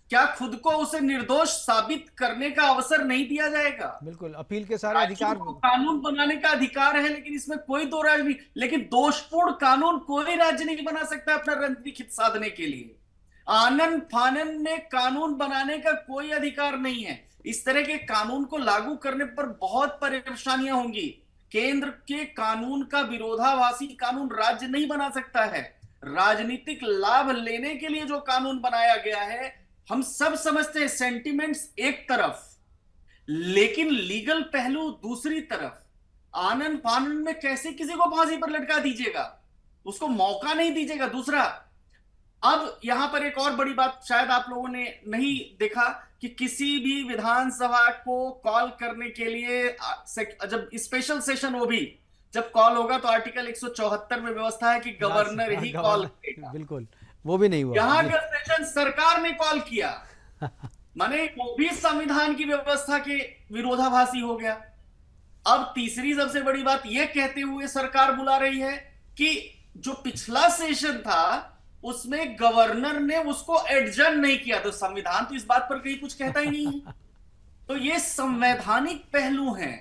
क्या खुद को उसे निर्दोष साबित करने का अवसर नहीं दिया जाएगा? बिल्कुल, अपील के सारे अधिकार, कानून बनाने का अधिकार है, लेकिन इसमें कोई दो राय नहीं। लेकिन दोषपूर्ण कानून कोई राज्य नहीं बना सकता अपना राजनीतिक हित साधने के लिए। आनन फानन में कानून बनाने का कोई अधिकार नहीं है। इस तरह के कानून को लागू करने पर बहुत परेशानियां होंगी। केंद्र के कानून का विरोधाभासी कानून राज्य नहीं बना सकता है। राजनीतिक लाभ लेने के लिए जो कानून बनाया गया है, हम सब समझते हैं, सेंटिमेंट्स एक तरफ, लेकिन लीगल पहलू दूसरी तरफ। आनन फानन में कैसे किसी को फांसी पर लटका दीजिएगा? उसको मौका नहीं दीजिएगा। दूसरा, अब यहां पर एक और बड़ी बात शायद आप लोगों ने नहीं देखा कि किसी भी विधानसभा को कॉल करने के लिए जब स्पेशल सेशन, वो भी जब कॉल होगा तो आर्टिकल 174 में व्यवस्था है कि गवर्नर ही कॉल करेगा। बिल्कुल, वो भी नहीं हुआ। यहां का सेशन सरकार ने कॉल किया, माने वो भी संविधान की व्यवस्था के विरोधाभासी हो गया। अब तीसरी सबसे बड़ी बात यह कहते हुए सरकार बुला रही है कि जो पिछला सेशन था उसमें गवर्नर ने उसको एडजर्न नहीं किया, तो संविधान तो इस बात पर कहीं कुछ कहता ही नहीं है। तो ये संवैधानिक पहलू हैं।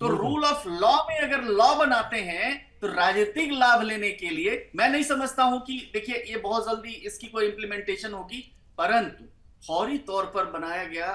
तो रूल ऑफ लॉ में अगर लॉ बनाते हैं तो राजनीतिक लाभ लेने के लिए मैं नहीं समझता हूं कि देखिए ये बहुत जल्दी इसकी कोई इंप्लीमेंटेशन होगी, परंतु फौरी तौर पर बनाया गया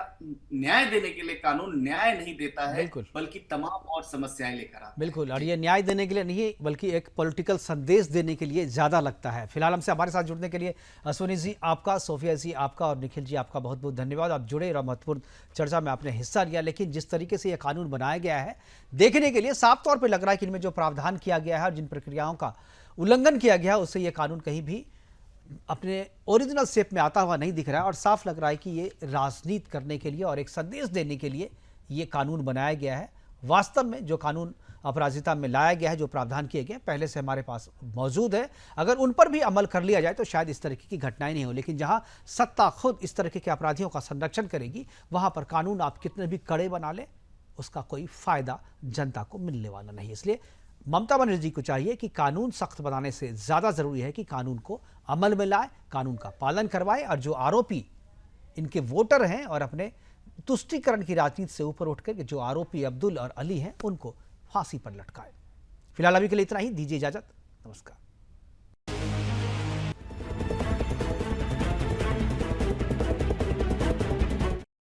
न्याय देने के लिए कानून न्याय नहीं देता है, बल्कि तमाम और समस्याएं लेकर आता है। बिल्कुल, और ये न्याय देने के लिए नहीं बल्कि एक पॉलिटिकल संदेश देने के लिए ज्यादा लगता है। फिलहाल हमसे हमारे साथ जुड़ने के लिए अश्विनी जी आपका, सोफिया जी आपका और निखिल जी आपका बहुत बहुत धन्यवाद। आप जुड़े और महत्वपूर्ण चर्चा में आपने हिस्सा लिया। लेकिन जिस तरीके से यह कानून बनाया गया है, देखने के लिए साफ तौर पर लग रहा है कि इनमें जो प्रावधान किया गया है और जिन प्रक्रियाओं का उल्लंघन किया गया है उससे यह कानून कहीं भी अपने ओरिजिनल शेप में आता हुआ नहीं दिख रहा है। और साफ लग रहा है कि ये राजनीति करने के लिए और एक संदेश देने के लिए ये कानून बनाया गया है। वास्तव में जो कानून अपराजिता में लाया गया है, जो प्रावधान किए गए पहले से हमारे पास मौजूद है, अगर उन पर भी अमल कर लिया जाए तो शायद इस तरीके की घटनाएं नहीं हो। लेकिन जहां सत्ता खुद इस तरीके के अपराधियों का संरक्षण करेगी, वहां पर कानून आप कितने भी कड़े बना ले, उसका कोई फायदा जनता को मिलने वाला नहीं। इसलिए ममता बनर्जी को चाहिए कि कानून सख्त बनाने से ज्यादा जरूरी है कि कानून को अमल में लाए, कानून का पालन करवाए और जो आरोपी इनके वोटर हैं और अपने तुष्टीकरण की राजनीति से ऊपर उठकर जो आरोपी अब्दुल और अली हैं उनको फांसी पर लटकाए। फिलहाल अभी के लिए इतना ही, दीजिए इजाजत, नमस्कार।